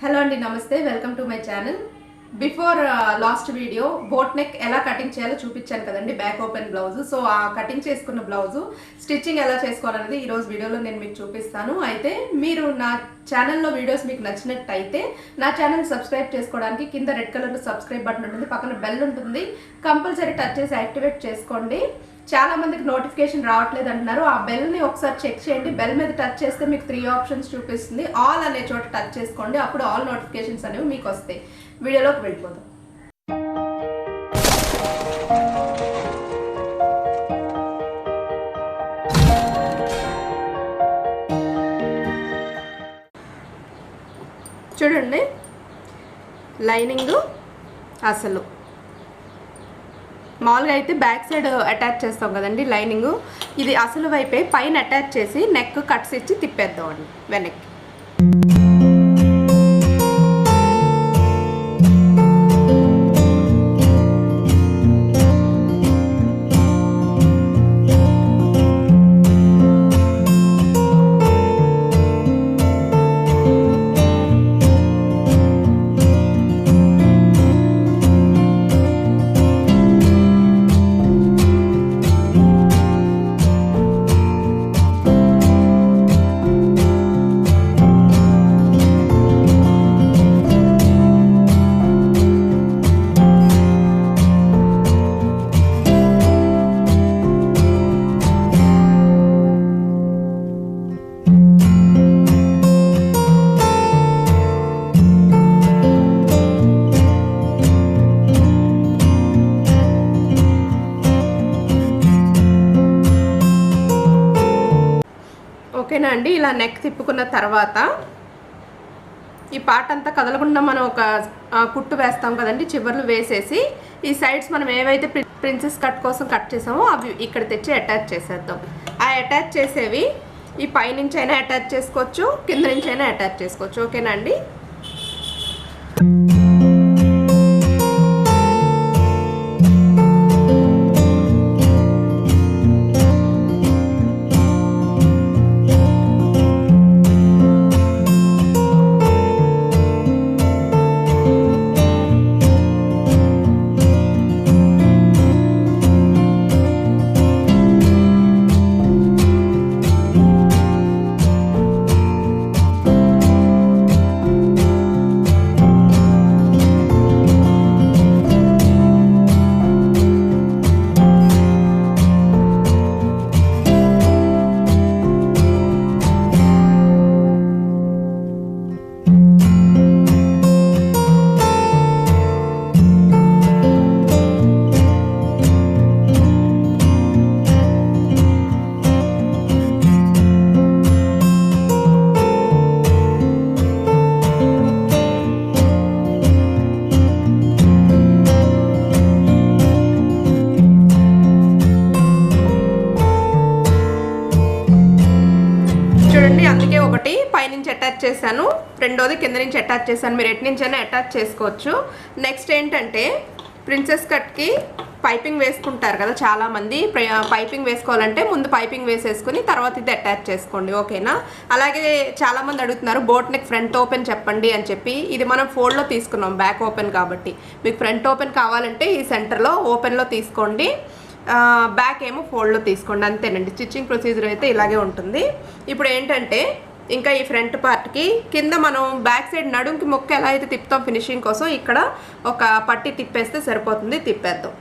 Hello అండి, నమస్తే. Welcome to my channel. Before last video boat neck ఎలా cutting చేయాలో చూపించాను కదండి, బ్యాక్ ఓపెన్ బ్లౌజ్. సో ఆ కటింగ్ చేసుకున్న బ్లౌజ్ స్టిచ్చింగ్ ఎలా చేసుకోవాలనేది ఈరోజు వీడియోలో నేను మీకు చూపిస్తాను. అయితే మీరు నా ఛానల్లో వీడియోస్ మీకు నచ్చినట్టయితే నా ఛానల్ సబ్స్క్రైబ్ చేసుకోవడానికి కింద రెడ్ కలర్లో సబ్స్క్రైబ్ బటన్ ఉంటుంది, పక్కన బెల్ ఉంటుంది, కంపల్సరీ టచ్ చేసి యాక్టివేట్ చేసుకోండి. చాలా మందికి నోటిఫికేషన్ రావట్లేదు అంటున్నారు. ఆ బెల్ని ఒకసారి చెక్ చేయండి. బెల్ మీద టచ్ చేస్తే మీకు 3 ఆప్షన్స్ చూపిస్తుంది. ఆల్ అనే చోట టచ్ చేసుకోండి, అప్పుడు ఆల్ నోటిఫికేషన్స్ అనేవి మీకు వస్తాయి. వీడియోలోకి వెళ్ళిపోదాం. చూడండి, లైనింగ్ అసలు మామూలుగా అయితే బ్యాక్ సైడ్ అటాచ్ చేస్తాం కదండి లైనింగ్, ఇది అసలు వైపే పైన అటాచ్ చేసి నెక్ కట్స్ ఇచ్చి తిప్పేద్దామండి వెనక్కి. ఓకేనా అండి. ఇలా నెక్ తిప్పుకున్న తర్వాత ఈ పార్ట్ అంతా కదలకుండా మనం ఒక కుట్టు వేస్తాం కదండి, చివర్లు వేసేసి ఈ సైడ్స్ మనం ఏవైతే ప్రిన్సెస్ కట్ కోసం కట్ చేసామో అవి ఇక్కడ తెచ్చి అటాచ్ చేసేద్దాం. ఆ అటాచ్ చేసేవి ఈ పైనుంచి అయినా అటాచ్ చేసుకోవచ్చు, కింద నుంచి అయినా అటాచ్ చేసుకోవచ్చు. ఓకేనా అండి. అందుకే ఒకటి పైనుంచి అటాచ్ చేశాను, రెండోది కింద నుంచి అటాచ్ చేశాను. మీరు ఎటు నుంచి అయినా అటాచ్ చేసుకోవచ్చు. నెక్స్ట్ ఏంటంటే ప్రిన్సెస్ కట్కి పైపింగ్ వేసుకుంటారు కదా చాలామంది. పైపింగ్ వేసుకోవాలంటే ముందు పైపింగ్ వేసేసుకుని తర్వాత ఇది అటాచ్ చేసుకోండి. ఓకేనా. అలాగే చాలామంది అడుగుతున్నారు బోట్ నెక్ ఫ్రంట్ ఓపెన్ చెప్పండి అని చెప్పి. ఇది మనం ఫోల్డ్లో తీసుకున్నాం, బ్యాక్ ఓపెన్ కాబట్టి. మీకు ఫ్రంట్ ఓపెన్ కావాలంటే ఈ సెంటర్లో ఓపెన్లో తీసుకోండి, బ్యాక్ ఏమో ఫోల్డ్లో తీసుకోండి. అంతేనండి. స్టిచ్చింగ్ ప్రొసీజర్ అయితే ఇలాగే ఉంటుంది. ఇప్పుడు ఏంటంటే ఇంకా ఈ ఫ్రంట్ పార్ట్కి కింద మనం బ్యాక్ సైడ్ నడుంకి మొక్క ఎలా అయితే తిప్పుతాం ఫినిషింగ్ కోసం, ఇక్కడ ఒక పట్టి తిప్పేస్తే సరిపోతుంది. తిప్పేద్దాం.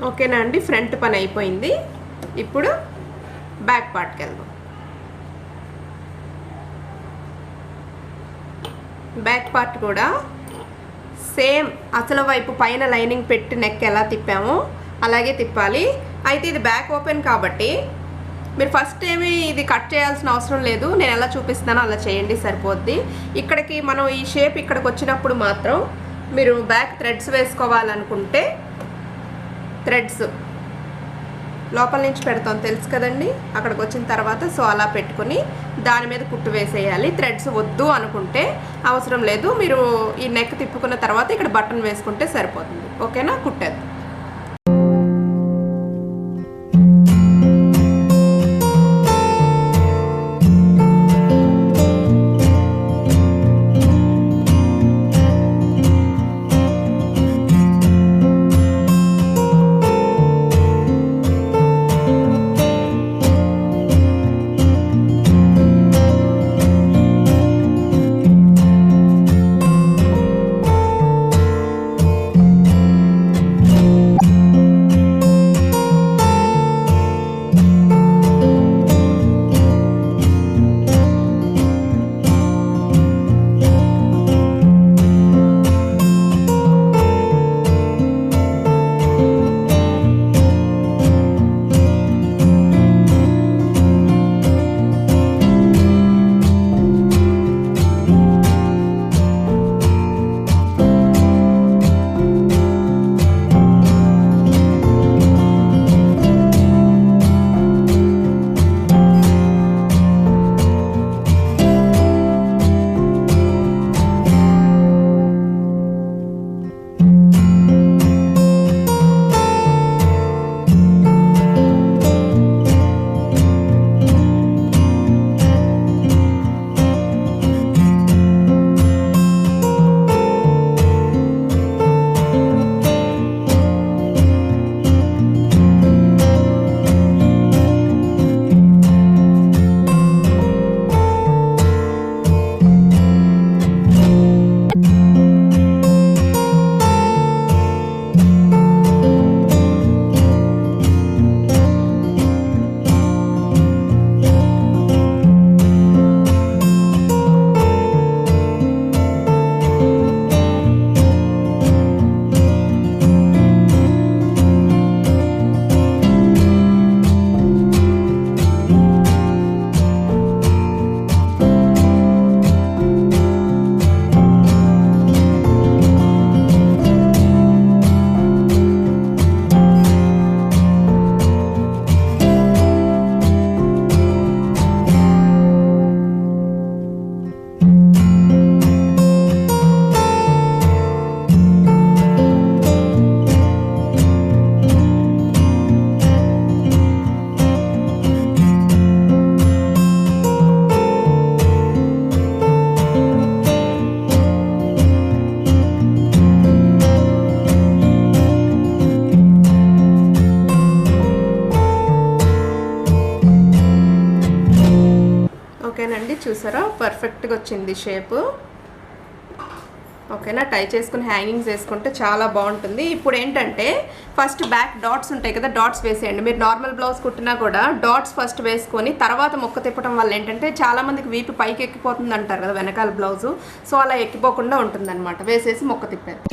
ఓకేనా అండి. ఫ్రంట్ పని అయిపోయింది. ఇప్పుడు బ్యాక్ పార్ట్కి వెళ్దాం. బ్యాక్ పార్ట్ కూడా సేమ్ అసలు వైపు పైన లైనింగ్ పెట్టి నెక్ ఎలా తిప్పామో అలాగే తిప్పాలి. అయితే ఇది బ్యాక్ ఓపెన్ కాబట్టి మీరు ఫస్ట్ ఏమీ ఇది కట్ చేయాల్సిన అవసరం లేదు. నేను ఎలా చూపిస్తున్నానో అలా చేయండి సరిపోద్ది. ఇక్కడికి మనం ఈ షేప్ ఇక్కడికి వచ్చినప్పుడు మాత్రం మీరు బ్యాక్ థ్రెడ్స్ వేసుకోవాలనుకుంటే థ్రెడ్స్ లోపల నుంచి పెడతాం తెలుసు కదండి, అక్కడికి వచ్చిన తర్వాత సో అలా పెట్టుకుని దాని మీద కుట్టు వేసేయాలి. థ్రెడ్స్ వద్దు అనుకుంటే అవసరం లేదు, మీరు ఈ నెక్ తిప్పుకున్న తర్వాత ఇక్కడ బటన్ వేసుకుంటే సరిపోతుంది. ఓకేనా, కుట్టేద్దాం. ఓకేనండి, చూసారా పర్ఫెక్ట్గా వచ్చింది షేప్. ఓకేనా, టై చేసుకుని హ్యాంగింగ్స్ వేసుకుంటే చాలా బాగుంటుంది. ఇప్పుడు ఏంటంటే ఫస్ట్ బ్యాక్ డాట్స్ ఉంటాయి కదా, డాట్స్ వేసేయండి. మీరు నార్మల్ బ్లౌజ్ కుట్టినా కూడా డాట్స్ ఫస్ట్ వేసుకొని తర్వాత మొక్క తిప్పడం వల్ల ఏంటంటే చాలామందికి వీపు పైకి ఎక్కిపోతుంది అంటారు కదా వెనకాల బ్లౌజు, సో అలా ఎక్కిపోకుండా ఉంటుంది అనమాట. వేసేసి మొక్క తిప్పారు.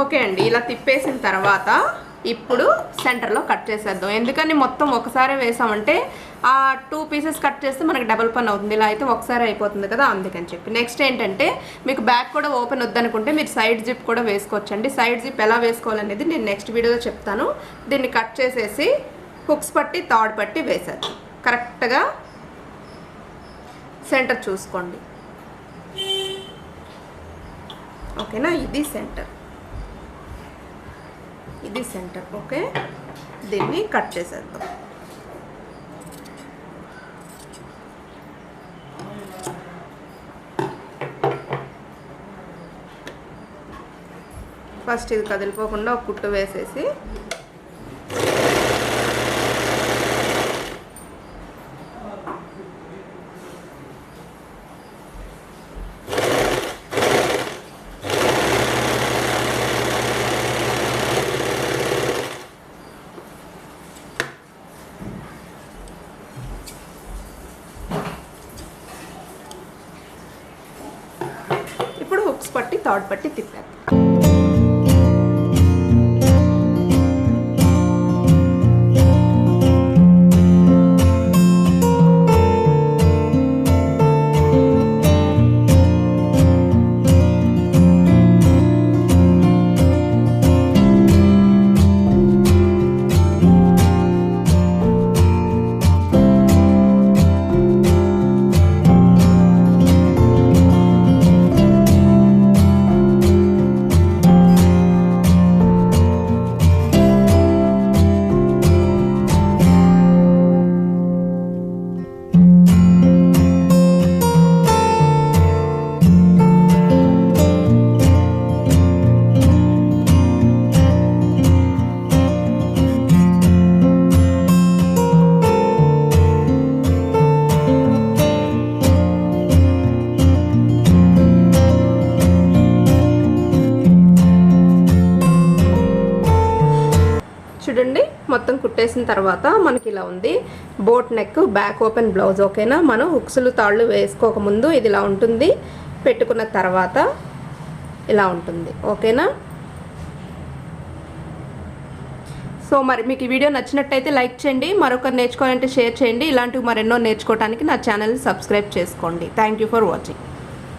ఓకే అండి, ఇలా తిప్పేసిన తర్వాత ఇప్పుడు సెంటర్లో కట్ చేసేద్దాం. ఎందుకని మొత్తం ఒకసారి వేసామంటే ఆ 2 పీసెస్ కట్ చేస్తే మనకి డబుల్ పని అవుతుంది. ఇలా అయితే ఒకసారి అయిపోతుంది కదా, అందుకని చెప్పి. నెక్స్ట్ ఏంటంటే మీకు బ్యాక్ కూడా ఓపెన్ వద్దనుకుంటే మీరు సైడ్ జిప్ కూడా వేసుకోవచ్చండి. సైడ్ జిప్ ఎలా వేసుకోవాలనేది నేను నెక్స్ట్ వీడియోలో చెప్తాను. దీన్ని కట్ చేసేసి హుక్స్ పట్టి తాడు పట్టి వేసేద్దాం. కరెక్ట్గా సెంటర్ చూసుకోండి. ఓకేనా, ఇది సెంటర్, ఇది సెంటర్. ఓకే, దీన్ని కట్ చేసేద్దాం. ఫస్ట్ ఇది కదిలిపోకుండా ఒక కుట్టు వేసేసి ఇప్పుడు హుక్స్ పట్టి తాడు పట్టి తిప్పాను. చూడండి, మొత్తం కుట్టేసిన తర్వాత మనకి ఇలా ఉంది. Boat neck, back open blouse. ఓకేనా, మనం హుక్స్లు తాళ్ళు వేసుకోకముందు ఇది ఇలా ఉంటుంది, పెట్టుకున్న తర్వాత ఇలా ఉంటుంది. ఓకేనా, సో మరి మీకు ఈ వీడియో నచ్చినట్టయితే లైక్ చేయండి, మరొకరు నేర్చుకోవాలంటే షేర్ చేయండి. ఇలాంటివి మరెన్నో నేర్చుకోవడానికి నా ఛానల్ని సబ్స్క్రైబ్ చేసుకోండి. Thank you for watching.